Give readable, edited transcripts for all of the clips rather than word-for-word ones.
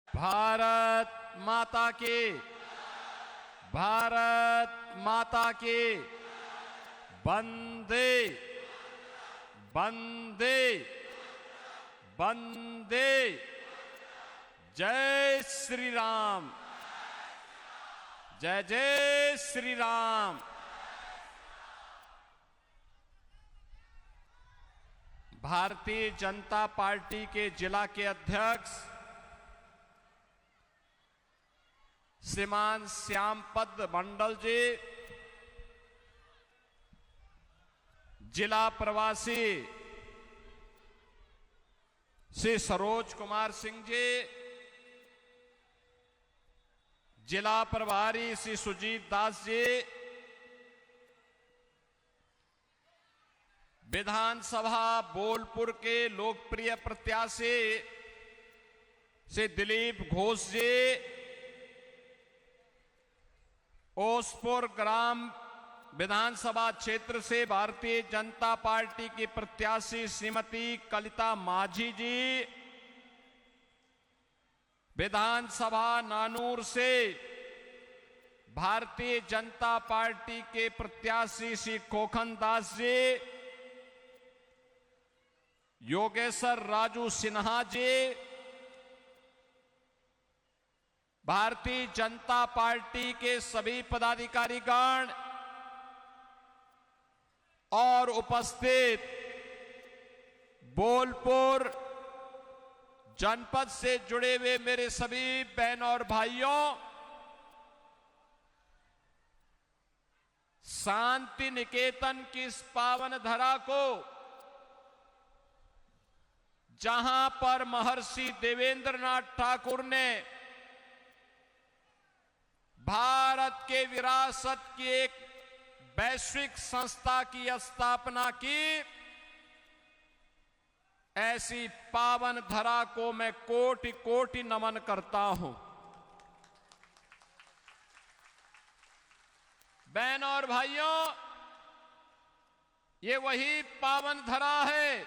भारत माता की, भारत माता की, वंदे वंदे वंदे, जय श्री राम, जय जय श्री राम। भारतीय जनता पार्टी के जिला के अध्यक्ष श्रीमान श्यामपद मंडल जी, जिला प्रवासी श्री सरोज कुमार सिंह जी, जिला प्रभारी श्री सुजीत दास जी, विधानसभा बोलपुर के लोकप्रिय प्रत्याशी श्री दिलीप घोष जी, ओसपुर ग्राम विधानसभा क्षेत्र से भारतीय जनता पार्टी की प्रत्याशी श्रीमती कलिता माझी जी, विधानसभा नानूर से भारतीय जनता पार्टी के प्रत्याशी श्री खोखन दास जी, योगेश्वर राजू सिन्हा जी, भारतीय जनता पार्टी के सभी पदाधिकारीगण और उपस्थित बोलपुर जनपद से जुड़े हुए मेरे सभी बहन और भाइयों, शांति निकेतन की इस पावन धरा को, जहां पर महर्षि देवेंद्रनाथ ठाकुर ने भारत के विरासत की एक वैश्विक संस्था की स्थापना की, ऐसी पावन धरा को मैं कोटि कोटि नमन करता हूं। बहन और भाइयों, ये वही पावन धरा है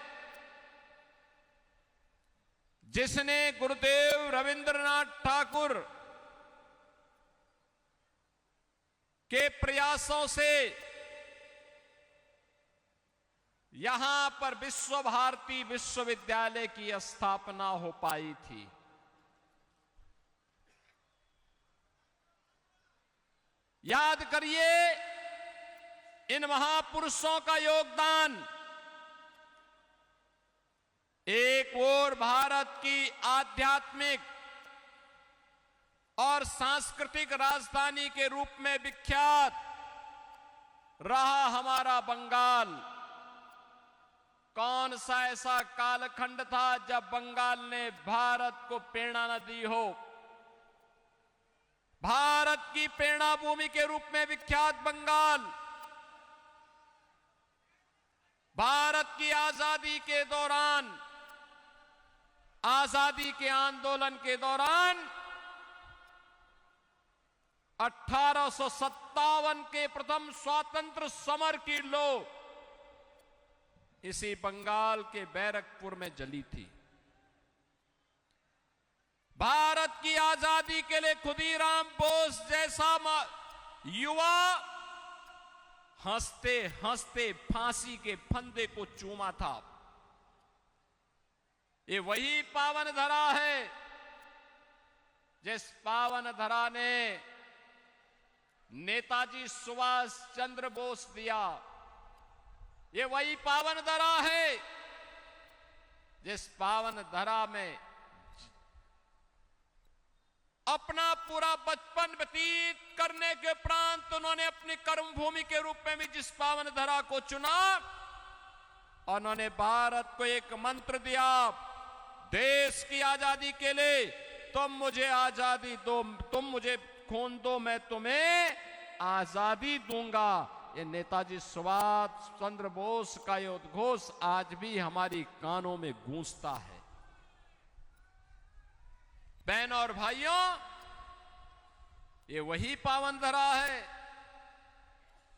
जिसने गुरुदेव रविंद्रनाथ ठाकुर के प्रयासों से यहां पर विश्व भारती विश्वविद्यालय की स्थापना हो पाई थी। याद करिए इन महापुरुषों का योगदान। एक ओर भारत की आध्यात्मिक और सांस्कृतिक राजधानी के रूप में विख्यात रहा हमारा बंगाल। कौन सा ऐसा कालखंड था जब बंगाल ने भारत को प्रेरणा न दी हो। भारत की प्रेरणा भूमि के रूप में विख्यात बंगाल, भारत की आजादी के दौरान, आजादी के आंदोलन के दौरान 1857 के प्रथम स्वातंत्र समर की लौ इसी बंगाल के बैरकपुर में जली थी। भारत की आजादी के लिए खुदीराम बोस जैसा युवा हंसते हंसते फांसी के फंदे को चूमा था। ये वही पावन धरा है जिस पावन धरा ने नेताजी सुभाष चंद्र बोस दिया। ये वही पावन धरा है जिस पावन धरा में अपना पूरा बचपन व्यतीत करने के उपरांत उन्होंने अपनी कर्मभूमि के रूप में भी जिस पावन धरा को चुना, उन्होंने भारत को एक मंत्र दिया, देश की आजादी के लिए तुम मुझे आजादी दो, तुम मुझे खून दो, मैं तुम्हें आजादी दूंगा। ये नेताजी सुभाष चंद्र बोस का ये उद्घोष आज भी हमारी कानों में गूंजता है। बहनों और भाइयों, ये वही पावन धरा है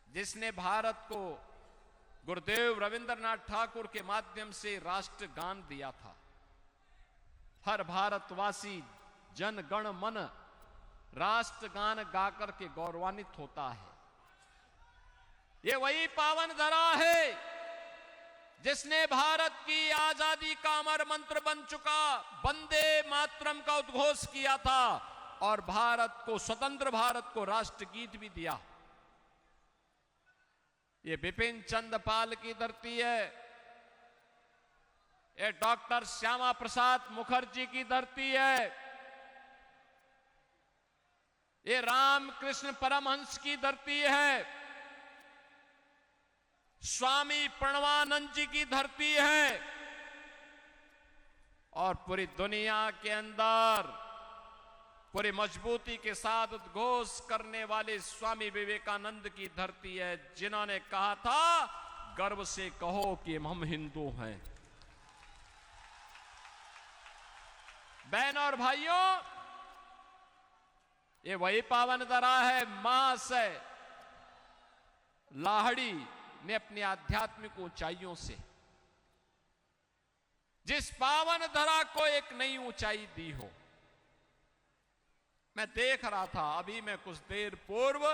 जिसने भारत को गुरुदेव रविंद्रनाथ ठाकुर के माध्यम से राष्ट्रगान दिया था। हर भारतवासी जन गण मन राष्ट्रगान गाकर के गौरवान्वित होता है। ये वही पावन धरा है जिसने भारत की आजादी का अमर मंत्र बन चुका वंदे मातरम का उद्घोष किया था और भारत को, स्वतंत्र भारत को राष्ट्रगीत भी दिया। ये बिपिन चंद्र पाल की धरती है, ये डॉक्टर श्यामा प्रसाद मुखर्जी की धरती है, ये रामकृष्ण परमहंस की धरती है, स्वामी प्रणवानंद जी की धरती है और पूरी दुनिया के अंदर पूरी मजबूती के साथ उद्घोष करने वाले स्वामी विवेकानंद की धरती है, जिन्होंने कहा था गर्व से कहो कि हम हिंदू हैं। बहन और भाइयों, ये वही पावन धरा है। मां से लाहड़ी ने अपनी आध्यात्मिक ऊंचाइयों से जिस पावन धरा को एक नई ऊंचाई दी हो। मैं देख रहा था, अभी मैं कुछ देर पूर्व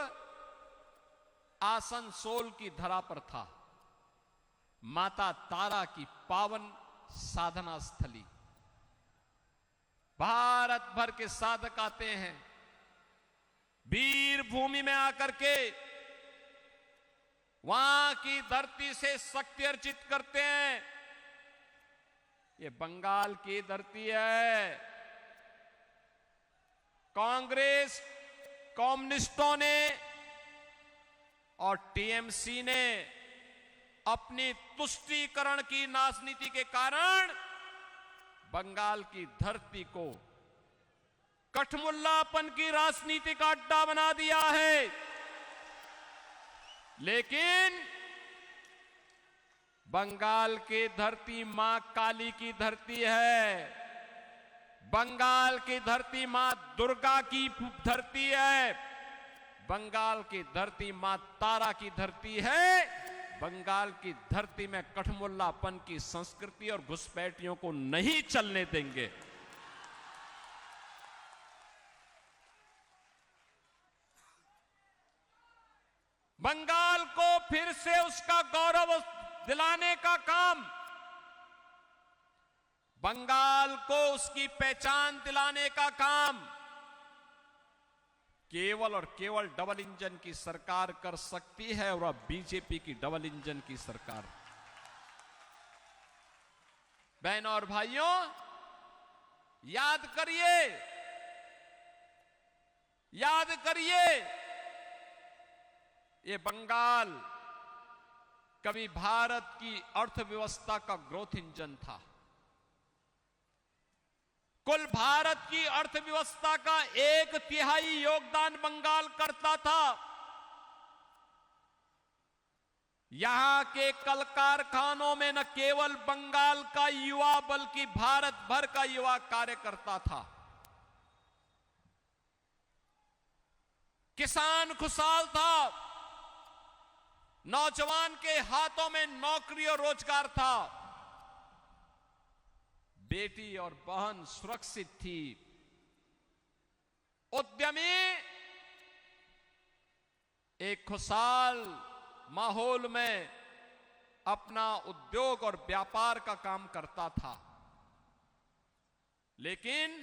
आसनसोल की धरा पर था, माता तारा की पावन साधना स्थली। भारत भर के साधक आते हैं, वीर भूमि में आकर के वहां की धरती से शक्ति अर्जित करते हैं। ये बंगाल की धरती है। कांग्रेस, कम्युनिस्टों ने और टीएमसी ने अपनी तुष्टीकरण की राजनीति के कारण बंगाल की धरती को कठमुल्लापन की राजनीति का अड्डा बना दिया है। लेकिन बंगाल की धरती मां काली की धरती है, बंगाल की धरती मां दुर्गा की धरती है, बंगाल की धरती मां तारा की धरती है। बंगाल की धरती में कठमुल्लापन की संस्कृति और घुसपैठियों को नहीं चलने देंगे। बंगाल को फिर से उसका गौरव दिलाने का काम, बंगाल को उसकी पहचान दिलाने का काम केवल और केवल डबल इंजन की सरकार कर सकती है, और अब बीजेपी की डबल इंजन की सरकार। बहनों और भाइयों, याद करिए, याद करिए, ये बंगाल कभी भारत की अर्थव्यवस्था का ग्रोथ इंजन था। कुल भारत की अर्थव्यवस्था का 1/3 योगदान बंगाल करता था। यहां के कल कारखानों में न केवल बंगाल का युवा बल्कि भारत भर का युवा कार्य करता था। किसान खुशहाल था, नौजवान के हाथों में नौकरी और रोजगार था, बेटी और बहन सुरक्षित थी, उद्यमी एक खुशहाल माहौल में अपना उद्योग और व्यापार का काम करता था। लेकिन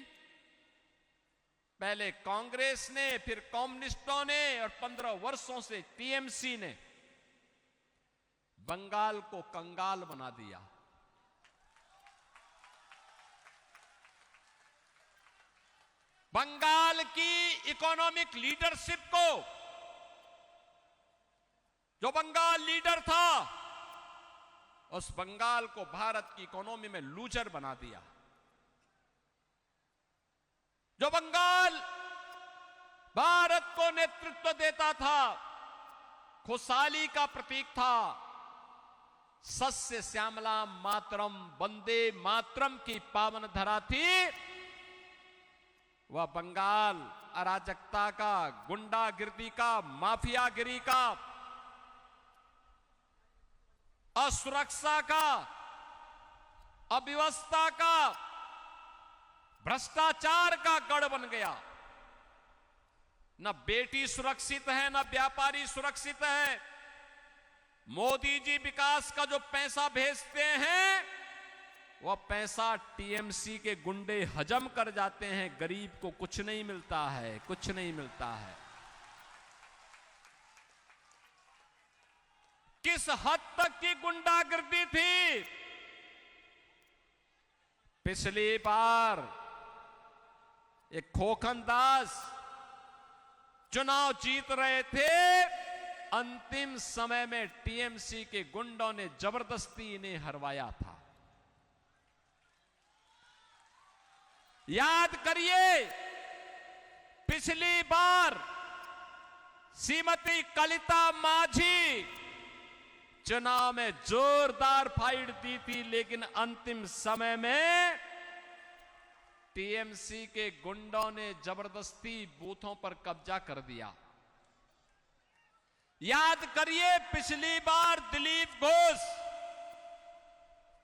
पहले कांग्रेस ने, फिर कम्युनिस्टों ने और 15 वर्षों से टीएमसी ने बंगाल को कंगाल बना दिया। बंगाल की इकोनॉमिक लीडरशिप को, जो बंगाल लीडर था, उस बंगाल को भारत की इकोनॉमी में लूजर बना दिया। जो बंगाल भारत को नेतृत्व देता था, खुशहाली का प्रतीक था, सस्य श्यामला मातरम वंदे मातरम की पावन धरा थी, वह बंगाल अराजकता का, गुंडागिर्दी का, माफियागिरी का, असुरक्षा का, अव्यवस्था का, भ्रष्टाचार का गढ़ बन गया। न बेटी सुरक्षित है, न व्यापारी सुरक्षित है। मोदी जी विकास का जो पैसा भेजते हैं, वह पैसा टीएमसी के गुंडे हजम कर जाते हैं। गरीब को कुछ नहीं मिलता है, कुछ नहीं मिलता है। किस हद तक की गुंडागर्दी थी? पिछली बार एक खोखन दास चुनाव जीत रहे थे, अंतिम समय में टीएमसी के गुंडों ने जबरदस्ती इन्हें हरवाया था। याद करिए, पिछली बार श्रीमती कलिता माझी चुनाव में जोरदार फाइट दी थी, लेकिन अंतिम समय में टीएमसी के गुंडों ने जबरदस्ती बूथों पर कब्जा कर दिया। याद करिए, पिछली बार दिलीप घोष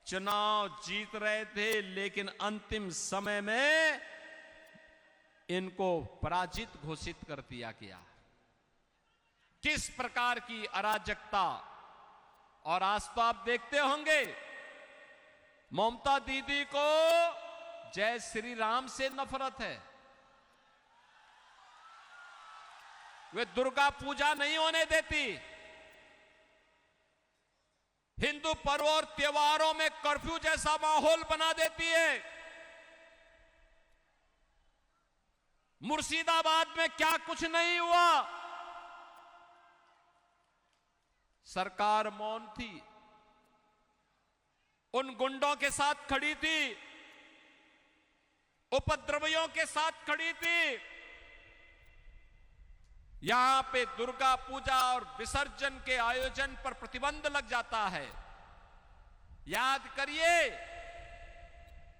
चुनाव जीत रहे थे, लेकिन अंतिम समय में इनको पराजित घोषित कर दिया गया। किस प्रकार की अराजकता! और आज तो आप देखते होंगे, ममता दीदी को जय श्री राम से नफरत है। वे दुर्गा पूजा नहीं होने देती। हिंदू पर्व और त्योहारों में कर्फ्यू जैसा माहौल बना देती है। मुर्शिदाबाद में क्या कुछ नहीं हुआ, सरकार मौन थी, उन गुंडों के साथ खड़ी थी, उपद्रवियों के साथ खड़ी थी। यहां पे दुर्गा पूजा और विसर्जन के आयोजन पर प्रतिबंध लग जाता है। याद करिए,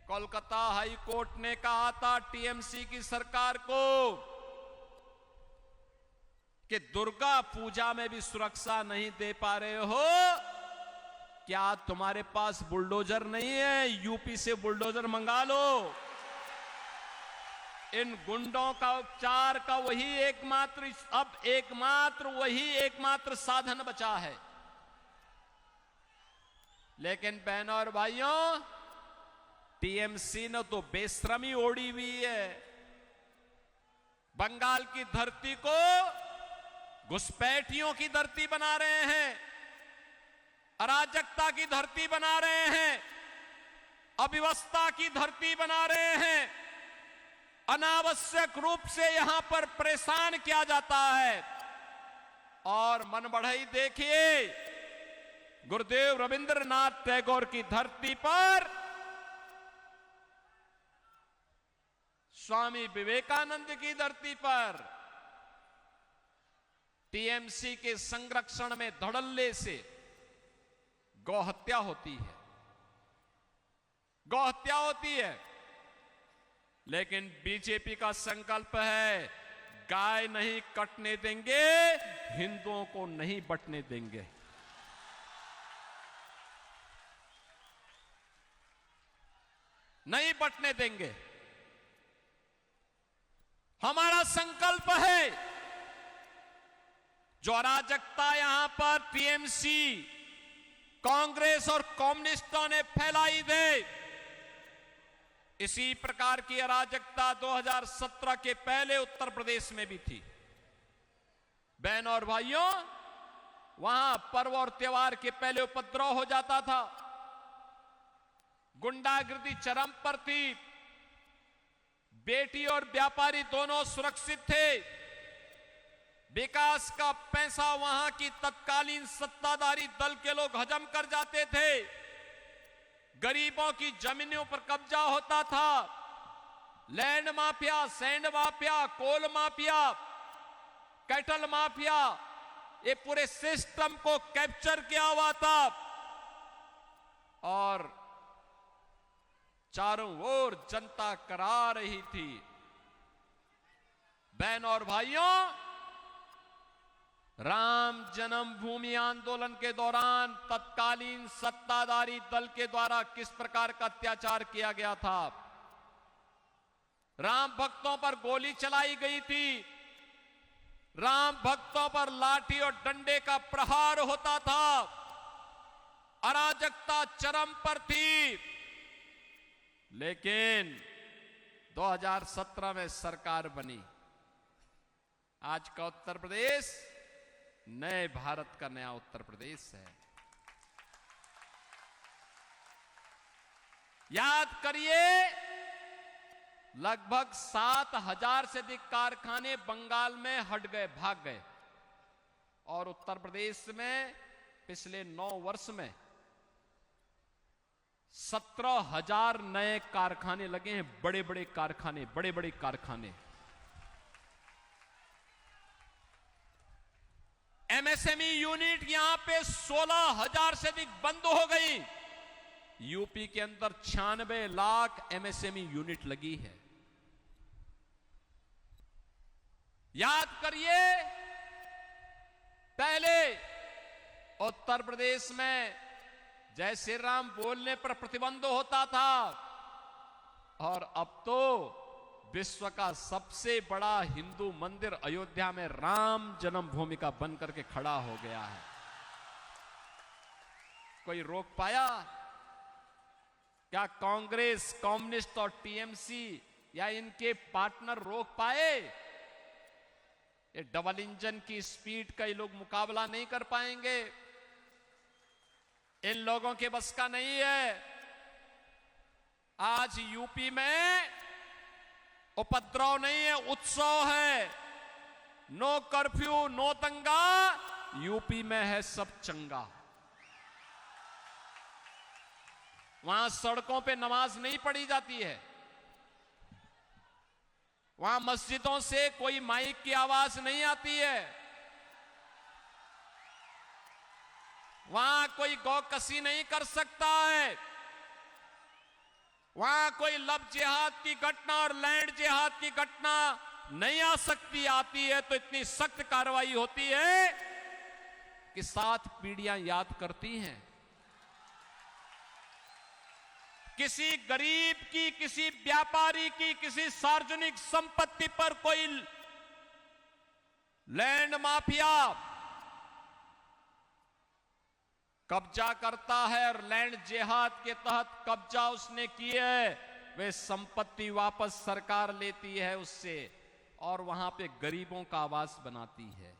कोलकाता हाई कोर्ट ने कहा था टीएमसी की सरकार को कि दुर्गा पूजा में भी सुरक्षा नहीं दे पा रहे हो, क्या तुम्हारे पास बुलडोजर नहीं है? यूपी से बुलडोजर मंगा लो। इन गुंडों का उपचार का वही एकमात्र साधन बचा है। लेकिन बहनों और भाइयों, टीएमसी ने तो बेशर्मी ओढ़ी हुई है। बंगाल की धरती को घुसपैठियों की धरती बना रहे हैं, अराजकता की धरती बना रहे हैं, अव्यवस्था की धरती बना रहे हैं। अनावश्यक रूप से यहां पर परेशान किया जाता है। और मन बढ़ई देखिए, गुरुदेव रविंद्रनाथ टैगोर की धरती पर स्वामी विवेकानंद की धरती पर टीएमसी के संरक्षण में धड़ल्ले से गौहत्या होती है, गौहत्या होती है। लेकिन बीजेपी का संकल्प है, गाय नहीं कटने देंगे, हिंदुओं को नहीं बंटने देंगे। नहीं बंटने देंगे। हमारा संकल्प है, जो अराजकता यहां पर टीएमसी, कांग्रेस और कम्युनिस्टों ने फैलाई दे, इसी प्रकार की अराजकता 2017 के पहले उत्तर प्रदेश में भी थी। बहनों और भाइयों, वहां पर्व और त्योहार के पहले उपद्रव हो जाता था, गुंडागर्दी चरम पर थी, बेटी और व्यापारी दोनों सुरक्षित थे, विकास का पैसा वहां की तत्कालीन सत्ताधारी दल के लोग हजम कर जाते थे, गरीबों की जमीनों पर कब्जा होता था, लैंड माफिया, सैंड माफिया, कोल माफिया, कैटल माफिया, ये पूरे सिस्टम को कैप्चर किया हुआ था। और चारों ओर जनता करा रही थी। बहनों और भाइयों, राम जन्मभूमि आंदोलन के दौरान तत्कालीन सत्ताधारी दल के द्वारा किस प्रकार का अत्याचार किया गया था, राम भक्तों पर गोली चलाई गई थी, राम भक्तों पर लाठी और डंडे का प्रहार होता था, अराजकता चरम पर थी। लेकिन 2017 में सरकार बनी। आज का उत्तर प्रदेश नए भारत का नया उत्तर प्रदेश है। याद करिए, लगभग 7,000 से अधिक कारखाने बंगाल में हट गए, भाग गए, और उत्तर प्रदेश में पिछले 9 वर्ष में 17,000 नए कारखाने लगे हैं। बड़े बड़े कारखाने, बड़े बड़े कारखाने। एमएसएमई यूनिट यहां पे 16,000 से अधिक बंद हो गई। यूपी के अंदर 96 लाख एमएसएमई यूनिट लगी है। याद करिए, पहले उत्तर प्रदेश में जय श्री राम बोलने पर प्रतिबंध होता था, और अब तो विश्व का सबसे बड़ा हिंदू मंदिर अयोध्या में राम जन्मभूमि का बन करके खड़ा हो गया है। कोई रोक पाया? क्या कांग्रेस, कम्युनिस्ट और टीएमसी या इनके पार्टनर रोक पाए? ये डबल इंजन की स्पीड का ये लोग मुकाबला नहीं कर पाएंगे। इन लोगों के बस का नहीं है। आज यूपी में उपद्रव नहीं है, उत्सव है। नो कर्फ्यू, नो दंगा, यूपी में है सब चंगा। वहां सड़कों पे नमाज नहीं पढ़ी जाती है, वहां मस्जिदों से कोई माइक की आवाज नहीं आती है, वहां कोई गौकसी नहीं कर सकता है, वहां कोई लब जिहाद की घटना और लैंड जिहाद की घटना नहीं आ सकती। आती है तो इतनी सख्त कार्रवाई होती है कि 7 पीढ़ियां याद करती हैं। किसी गरीब की, किसी व्यापारी की, किसी सार्वजनिक संपत्ति पर कोई लैंड माफिया कब्जा करता है और लैंड जिहाद के तहत कब्जा उसने की है, वे संपत्ति वापस सरकार लेती है उससे, और वहां पे गरीबों का आवास बनाती है।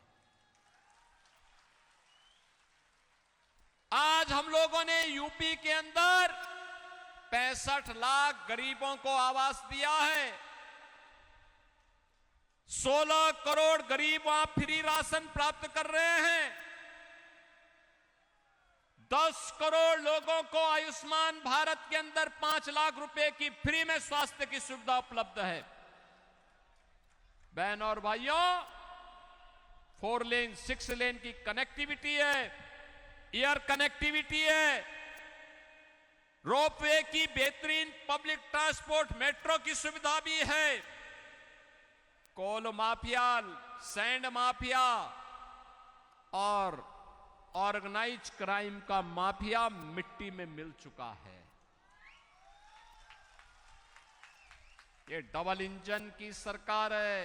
आज हम लोगों ने यूपी के अंदर 65 लाख गरीबों को आवास दिया है। 16 करोड़ गरीब वहां फ्री राशन प्राप्त कर रहे हैं। 10 करोड़ लोगों को आयुष्मान भारत के अंदर 5 लाख रुपए की फ्री में स्वास्थ्य की सुविधा उपलब्ध है। बहन और भाइयों, 4 लेन 6 लेन की कनेक्टिविटी है, एयर कनेक्टिविटी है, रोपवे की बेहतरीन पब्लिक ट्रांसपोर्ट मेट्रो की सुविधा भी है। कोल माफिया, सैंड माफिया और ऑर्गेनाइज क्राइम का माफिया मिट्टी में मिल चुका है। ये डबल इंजन की सरकार है।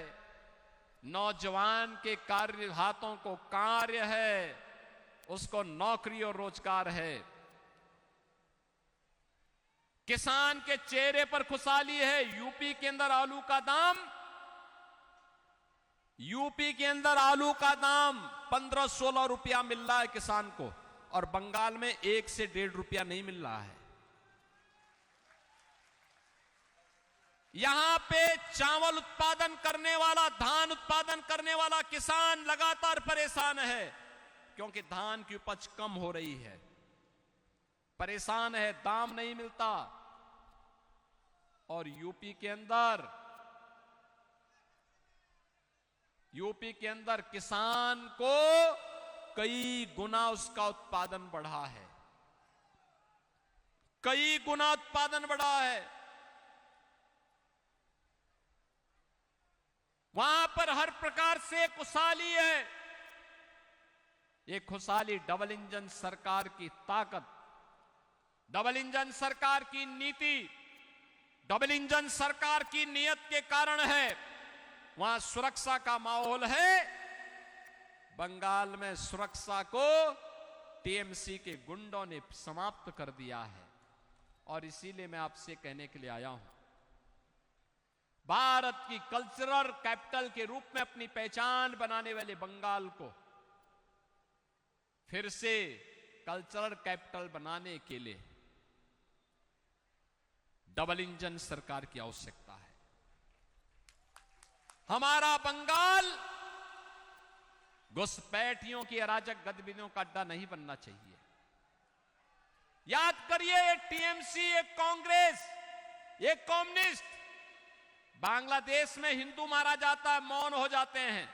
नौजवान के कार्य हाथों को कार्य है, उसको नौकरी और रोजगार है। किसान के चेहरे पर खुशहाली है। यूपी के अंदर आलू का दाम 15-16 रुपया मिल रहा है किसान को, और बंगाल में 1 से 1.5 रुपया नहीं मिल रहा है। यहां पे चावल उत्पादन करने वाला, धान उत्पादन करने वाला किसान लगातार परेशान है, क्योंकि धान की उपज कम हो रही है। परेशान है, दाम नहीं मिलता। और यूपी के अंदर किसान को कई गुना उसका उत्पादन बढ़ा है, कई गुना उत्पादन बढ़ा है। वहां पर हर प्रकार से खुशहाली है। ये खुशहाली डबल इंजन सरकार की ताकत, डबल इंजन सरकार की नीति, डबल इंजन सरकार की नीयत के कारण है। वहां सुरक्षा का माहौल है। बंगाल में सुरक्षा को टीएमसी के गुंडों ने समाप्त कर दिया है। और इसीलिए मैं आपसे कहने के लिए आया हूं, भारत की कल्चरल कैपिटल के रूप में अपनी पहचान बनाने वाले बंगाल को फिर से कल्चरल कैपिटल बनाने के लिए डबल इंजन सरकार की आवश्यकता है। हमारा बंगाल घुसपैठियों की अराजक गतिविधियों का अड्डा नहीं बनना चाहिए। याद करिए, ये टीएमसी, ये कांग्रेस, ये कम्युनिस्ट बांग्लादेश में हिंदू मारा जाता है, मौन हो जाते हैं।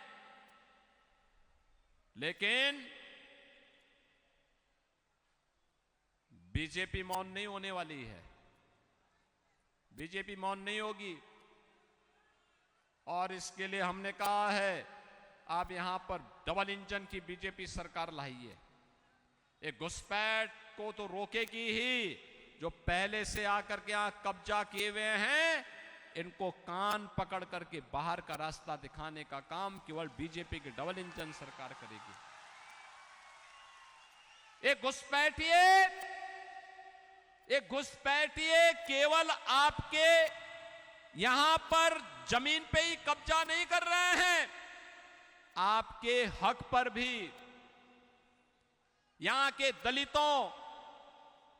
लेकिन बीजेपी मौन नहीं होने वाली है। बीजेपी मौन नहीं होगी। और इसके लिए हमने कहा है, आप यहां पर डबल इंजन की बीजेपी सरकार लाइए। एक घुसपैठ को तो रोकेगी ही, जो पहले से आकर के यहां कब्जा किए हुए हैं, इनको कान पकड़ करके बाहर का रास्ता दिखाने का काम केवल बीजेपी की डबल इंजन सरकार करेगी। एक घुसपैठिए केवल आपके यहां पर जमीन पे ही कब्जा नहीं कर रहे हैं, आपके हक पर भी यहां के दलितों,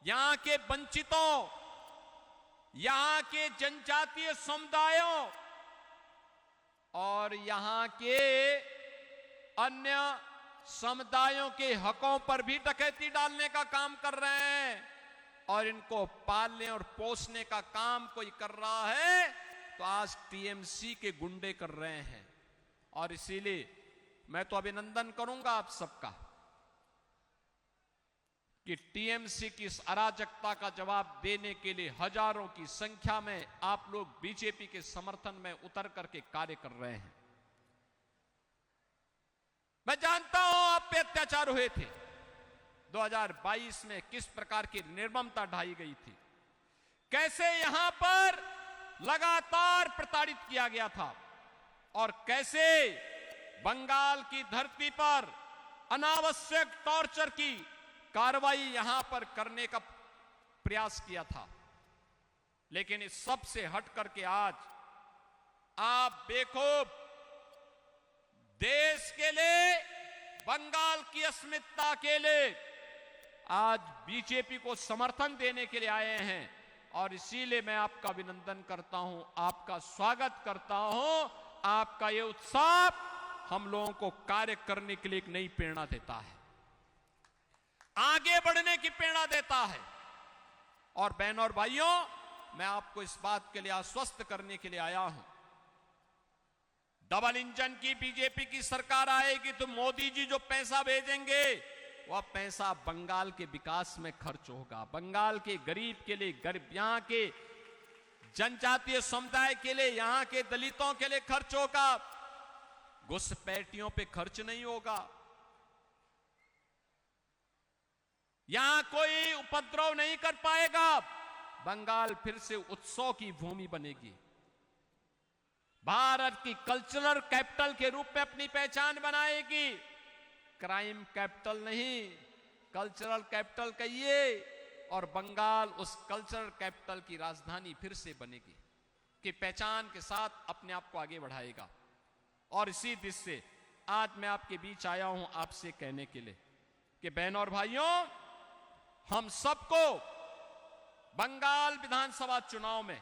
यहां के वंचितों, यहां के जनजातीय समुदायों और यहां के अन्य समुदायों के हकों पर भी डकैती डालने का काम कर रहे हैं। और इनको पालने और पोसने का काम कोई कर रहा है तो आज टीएमसी के गुंडे कर रहे हैं। और इसीलिए मैं तो अभिनंदन करूंगा आप सबका कि टीएमसी की इस अराजकता का जवाब देने के लिए हजारों की संख्या में आप लोग बीजेपी के समर्थन में उतर करके कार्य कर रहे हैं। मैं जानता हूं आप पे अत्याचार हुए थे। 2022 में किस प्रकार की निर्ममता ढाई गई थी, कैसे यहां पर लगातार प्रताड़ित किया गया था और कैसे बंगाल की धरती पर अनावश्यक टॉर्चर की कार्रवाई यहां पर करने का प्रयास किया था। लेकिन इस सब से हट करके आज आप बेखूब देश के लिए, बंगाल की अस्मिता के लिए आज बीजेपी को समर्थन देने के लिए आए हैं। और इसीलिए मैं आपका अभिनंदन करता हूं, आपका स्वागत करता हूं। आपका ये उत्साह हम लोगों को कार्य करने के लिए एक नई प्रेरणा देता है, आगे बढ़ने की प्रेरणा देता है। और बहनों और भाइयों, मैं आपको इस बात के लिए आश्वस्त करने के लिए आया हूं, डबल इंजन की बीजेपी की सरकार आएगी तो मोदी जी जो पैसा भेजेंगे वह पैसा बंगाल के विकास में खर्च होगा, बंगाल के गरीब के लिए, गरीब यहां के जनजातीय समुदाय के लिए, यहां के दलितों के लिए खर्च होगा, घुसपैठियों पे खर्च नहीं होगा। यहां कोई उपद्रव नहीं कर पाएगा। बंगाल फिर से उत्सव की भूमि बनेगी। भारत की कल्चरल कैपिटल के रूप में अपनी पहचान बनाएगी। क्राइम कैपिटल नहीं, कल्चरल कैपिटल कहिए। और बंगाल उस कल्चरल कैपिटल की राजधानी फिर से बनेगी, कि पहचान के साथ अपने आप को आगे बढ़ाएगा। और इसी दिशा से आज मैं आपके बीच आया हूं आपसे कहने के लिए कि बहनों और भाइयों, हम सबको बंगाल विधानसभा चुनाव में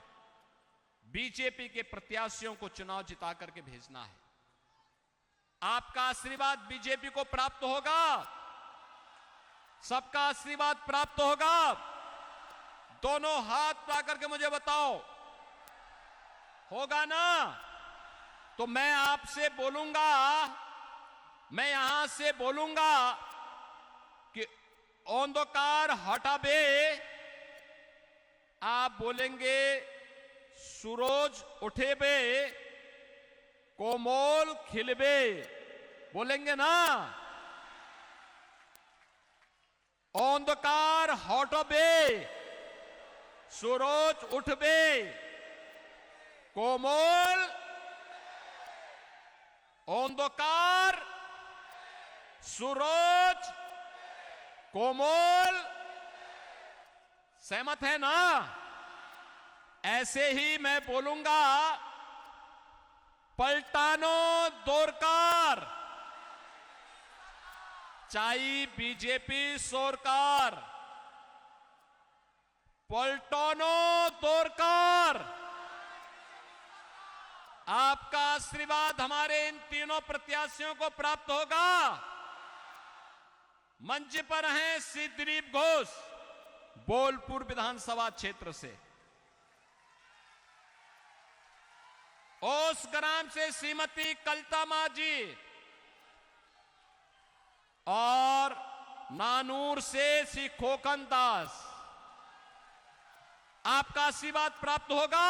बीजेपी के प्रत्याशियों को चुनाव जिता करके भेजना है। आपका आशीर्वाद बीजेपी को प्राप्त होगा, सबका आशीर्वाद प्राप्त होगा। दोनों हाथ उठा करके मुझे बताओ, होगा ना? तो मैं आपसे बोलूंगा, मैं यहां से बोलूंगा कि अंधकार हटाबे, आप बोलेंगे सूरज उठेबे, कोमल खिलबे, बोलेंगे ना? अंधकार हटबे, सूरज उठबे, कोमल, अंधकार, सूरज, कोमल, सहमत है ना? ऐसे ही मैं बोलूंगा, पलटानो दोरकार, चाई बीजेपी सोरकार, पलटानो दोरकार। आपका आशीर्वाद हमारे इन तीनों प्रत्याशियों को प्राप्त होगा। मंच पर हैं श्री दिलीप घोष, बोलपुर विधानसभा क्षेत्र से। ओस ग्राम से श्रीमती कलता माजी और नानूर से श्री खोकन दास। आपका आशीर्वाद प्राप्त होगा।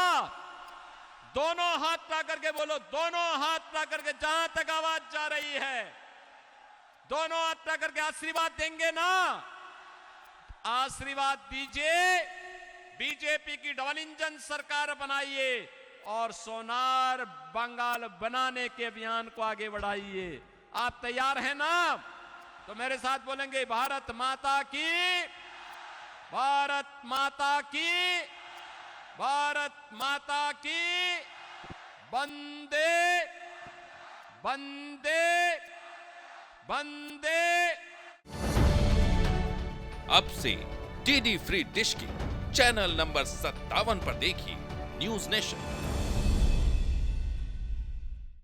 दोनों हाथ ला करके बोलो, दोनों हाथ ला करके, जहां तक आवाज जा रही है, दोनों हाथ ला करके आशीर्वाद देंगे ना? आशीर्वाद दीजिए, बीजेपी की डबल इंजन सरकार बनाइए और सोनार बंगाल बनाने के अभियान को आगे बढ़ाइए। आप तैयार हैं ना? तो मेरे साथ बोलेंगे, भारत माता की, भारत माता की, भारत माता की, वंदे वंदे वंदे। अब से डीडी फ्री डिश की चैनल नंबर 57 पर देखिए न्यूज नेशन।